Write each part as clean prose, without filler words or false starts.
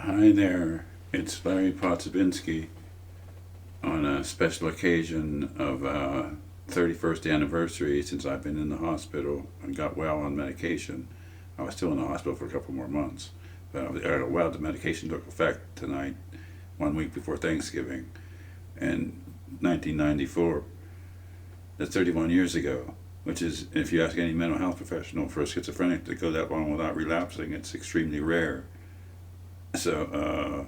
Hi there, it's Larry Potsabinski on a special occasion of 31st anniversary since I've been in the hospital and got well on medication. I was still in the hospital for a couple more months, but I got well. The medication took effect tonight, 1 week before Thanksgiving, in 1994. That's 31 years ago, which is, if you ask any mental health professional, for a schizophrenic to go that long without relapsing, it's extremely rare. So,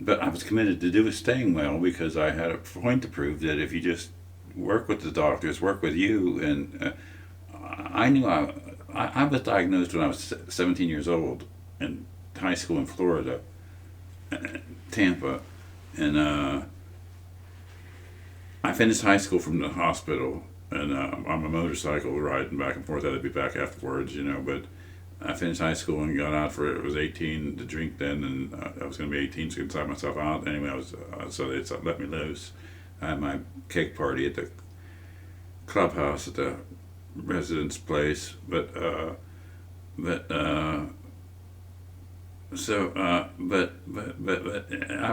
but I was committed to staying well because I had a point to prove that if you just work with the doctors, work with you, and I knew I was diagnosed when I was 17 years old in high school in Florida, Tampa, and I finished high school from the hospital, and on a motorcycle riding back and forth. I'd be back afterwards, but I finished high school and got out for it. I was 18 to drink then, and I was going to be 18, so I could sign myself out. Anyway, so they let me loose. I had my cake party at the clubhouse at the residence place, but I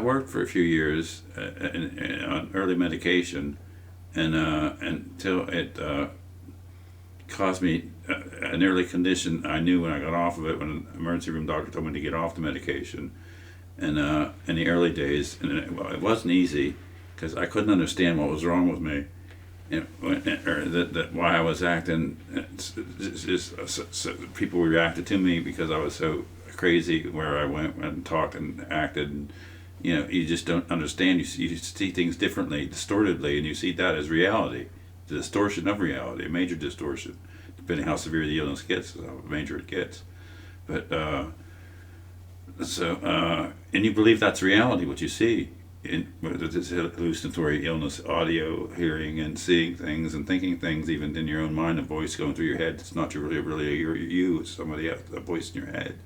worked for a few years on early medication, and until it caused me an early condition. I knew when I got off of it, when an emergency room doctor told me to get off the medication, and in the early days, and it wasn't easy because I couldn't understand what was wrong with me, or that why I was acting. People reacted to me because I was so crazy where I went and talked and acted. And, you just don't understand. You see things differently, distortedly, and you see that as reality. The distortion of reality, a major distortion, depending how severe the illness gets, how major it gets. But and you believe that's reality, what you see in this hallucinatory illness, audio, hearing, and seeing things and thinking things, even in your own mind, a voice going through your head. It's not really you. It's somebody else, a voice in your head,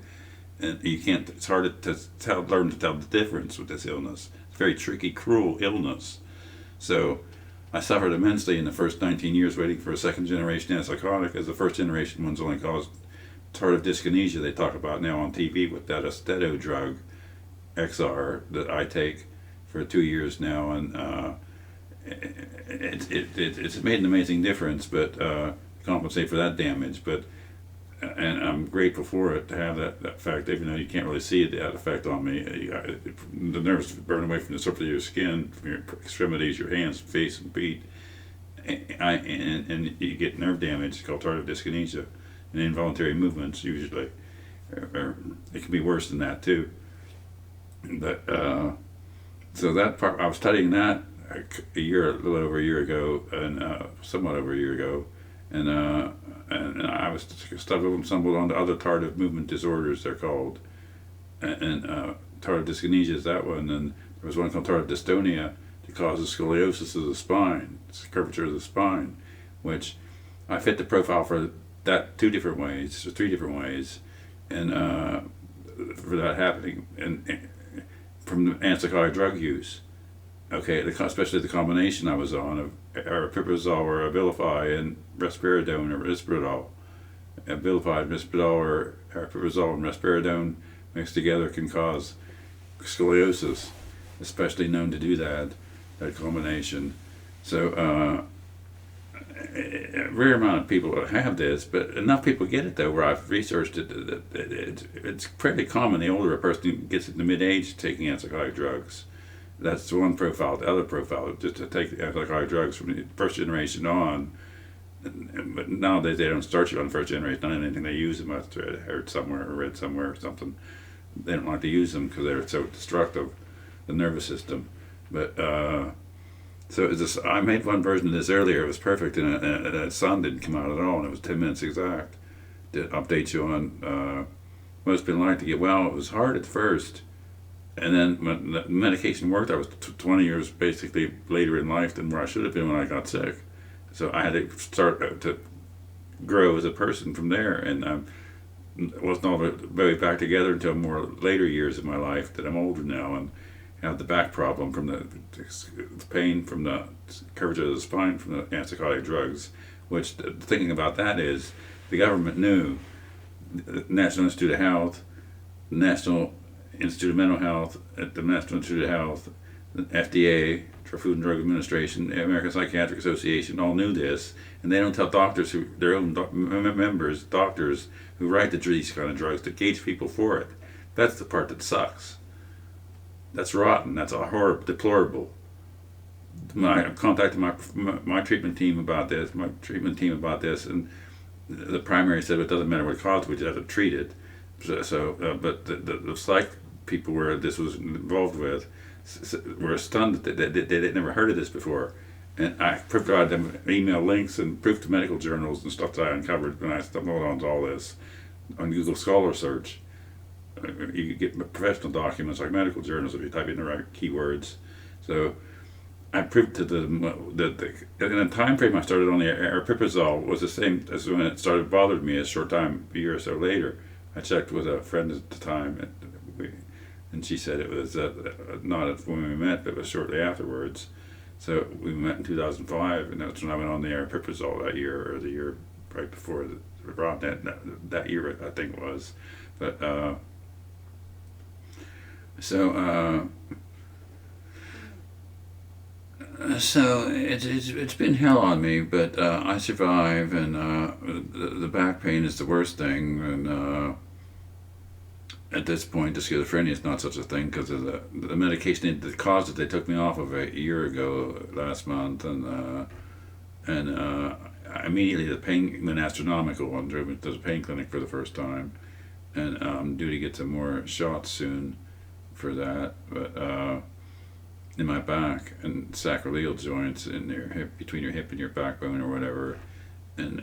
and you can't. It's hard to learn to tell the difference with this illness. It's a very tricky, cruel illness. So I suffered immensely in the first 19 years waiting for a second generation antipsychotic, as the first generation ones only caused tardive dyskinesia they talk about now on TV with that Austedo drug, XR, that I take for 2 years now, and it's made an amazing difference, but compensate for that damage. But and I'm grateful for it to have that effect, even though you can't really see that effect on me. The nerves burn away from the surface of your skin, from your extremities, your hands, face, and feet. And you get nerve damage called tardive dyskinesia, and involuntary movements usually. Or it can be worse than that too. But so that part, I was studying that a little over a year ago, and somewhat over a year ago, and I was stumbled onto other tardive movement disorders, they're called, and tardive dyskinesia is that one, and there was one called tardive dystonia that causes scoliosis of the spine, it's the curvature of the spine, which I fit the profile for that 3 different ways, and for that happening, and from the antipsychotic drug use. Okay, especially the combination I was on of aripiprazole or Abilify and risperidone or Risperdal. Abilify, Risperdal, or aripiprazole and risperidone mixed together can cause scoliosis, especially known to do that combination. So a rare amount of people have this, but enough people get it though, where I've researched it, it's pretty common the older a person gets into mid-age taking antipsychotic drugs. That's one profile. The other profile, just to take antipsychotic drugs from the first generation on. But nowadays they don't start you on the first generation on anything. They use them. I heard somewhere or read somewhere or something. They don't like to use them because they're so destructive, the nervous system. But so I made one version of this earlier. It was perfect, and the sun didn't come out at all, and it was 10 minutes exact. To update you on most people like to get well. It was hard at first. And then when the medication worked, I was 20 years basically later in life than where I should have been when I got sick. So I had to start to grow as a person from there, and wasn't all the way back together until more later years of my life that I'm older now and have the back problem from the pain from the curvature of the spine from the antipsychotic drugs, which thinking about that is the government knew, the National Institute of Health, National Institute of Mental Health, at the National Institute of Health, the FDA, for Food and Drug Administration, the American Psychiatric Association, all knew this, and they don't tell doctors who their own members, doctors who write these kind of drugs to gauge people for it. That's the part that sucks. That's rotten. That's a horrible, deplorable. I contacted my treatment team about this. And the primary said it doesn't matter what caused it, we just have to treat it. But the psych people where this was involved with were stunned that they'd never heard of this before. And I provided them email links and proof to medical journals and stuff that I uncovered when I stumbled onto all this on Google Scholar search. You get professional documents like medical journals if you type in the right keywords. So I proved to them that in the time frame I started on the aripiprazole was the same as when it started bothering me a short time, a year or so later. I checked with a friend at the time, and she said it was not when we met, but it was shortly afterwards. So we met in 2005, and that's when I went on the aripiprazole that year, or the year right before, around that year I think it was. But so it's been hell on me, but I survive, and the back pain is the worst thing, and at this point the schizophrenia is not such a thing because of the medication that caused it. They took me off of it a year ago last month, and immediately the pain went astronomical. I'm driven to the pain clinic for the first time, and I'm due to get some more shots soon for that, but in my back and sacroiliac joints in your hip, between your hip and your backbone or whatever, and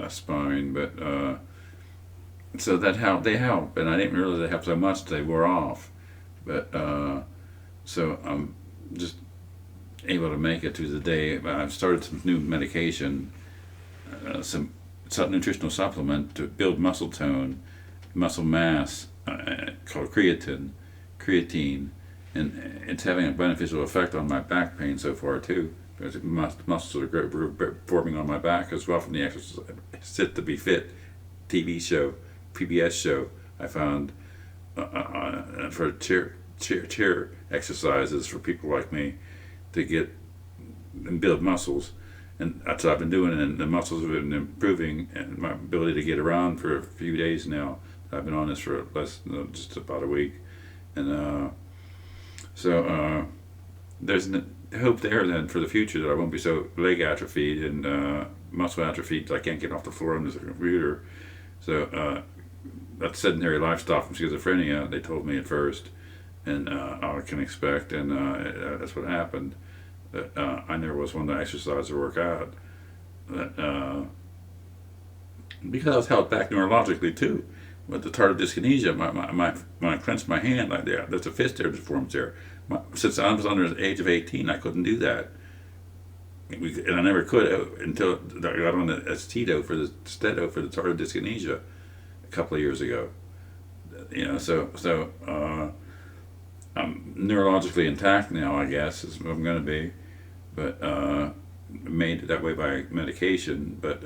spine, but so that helped. They help, and I didn't realize they helped so much they wore off, but so I'm just able to make it to the day. I've started some new medication, some nutritional supplement to build muscle tone, muscle mass, called creatine, and it's having a beneficial effect on my back pain so far too. Because muscles are forming on my back as well from the exercise. Sit to Be Fit TV show, PBS show. I found for chair exercises for people like me to get and build muscles, and that's what I've been doing. And the muscles have been improving, and my ability to get around for a few days now. I've been on this for just about a week, and so there's hope there then for the future that I won't be so leg atrophied and muscle atrophied that I can't get off the floor on the computer. So that's sedentary lifestyle from schizophrenia, they told me at first, and I can expect, and that's what happened. I never was one to exercise or work out, but because I was held back neurologically too. With the tardive dyskinesia, when I clenched my hand like that, there's a fist there that forms there. Since I was under the age of 18, I couldn't do that. And I never could until I got on the Stedo for the tardive dyskinesia a couple of years ago. So I'm neurologically intact now, I guess, is what I'm going to be, but made that way by medication. But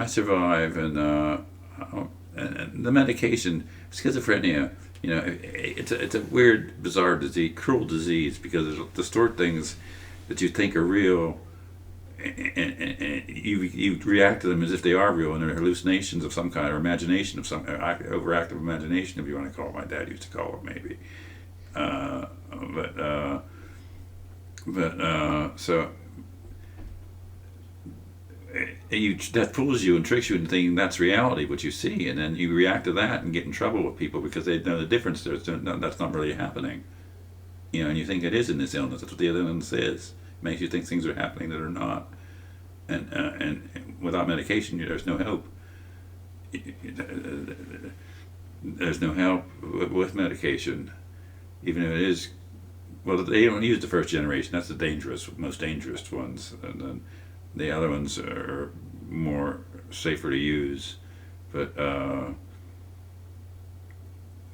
I survive, and the medication, schizophrenia, it's a weird, bizarre disease, cruel disease, because it distort things that you think are real, and you react to them as if they are real, and they're hallucinations of some kind, or imagination of some, overactive imagination, if you want to call it. My dad used to call it, maybe. So that fools you and tricks you into thinking that's reality, what you see, and then you react to that and get in trouble with people because they know the difference. That's not really happening, and you think it is in this illness. That's what the illness is. It makes you think things are happening that are not, and without medication, there's no hope. There's no help with medication, even if it is. Well, they don't use the first generation. That's the most dangerous ones, and then the other ones are more safer to use, but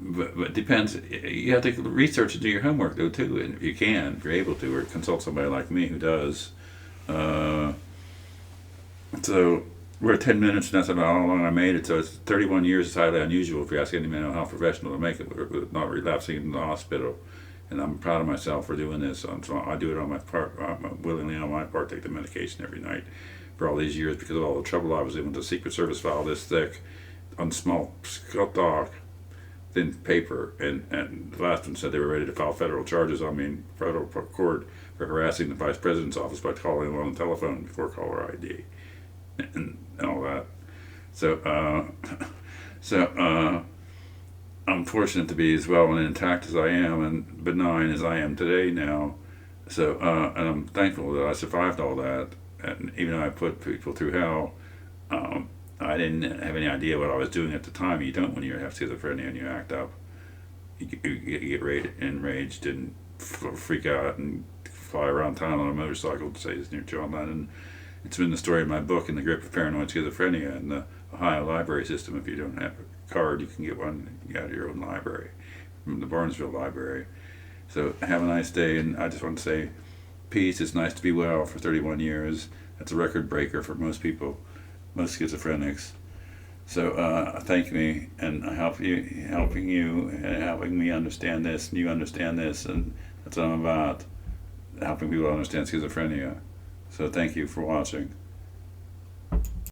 it depends. You have to research and do your homework though too, and if you're able to, or consult somebody like me who does. So we're at 10 minutes, and that's about how long I made it. So it's 31 years is highly unusual if you ask any mental health professional to make it with not relapsing in the hospital. And I'm proud of myself for doing this. So I do it on my part, willingly on my part, take the medication every night for all these years because of all the trouble I was in with the Secret Service file this thick on small doc, thin paper. And the last one said they were ready to file federal charges on me in federal court for harassing the vice president's office by calling him on the telephone before caller ID and all that. So I'm fortunate to be as well and intact as I am and benign as I am today now. So and I'm thankful that I survived all that. And even though I put people through hell, I didn't have any idea what I was doing at the time. You don't when you have schizophrenia and you act up. You get enraged and freak out and fly around town on a motorcycle, to say this near John Lennon. It's been the story of my book in the Grip of Paranoid Schizophrenia and the Ohio library system. If you don't have a card, you can get one. You got your own library from the Barnesville Library. So have a nice day, and I just want to say peace. It's nice to be well for 31 years. That's a record breaker for most people, most schizophrenics. So thank me, and helping you, and helping me understand this, and you understand this, and that's what I'm about, helping people understand schizophrenia. So thank you for watching.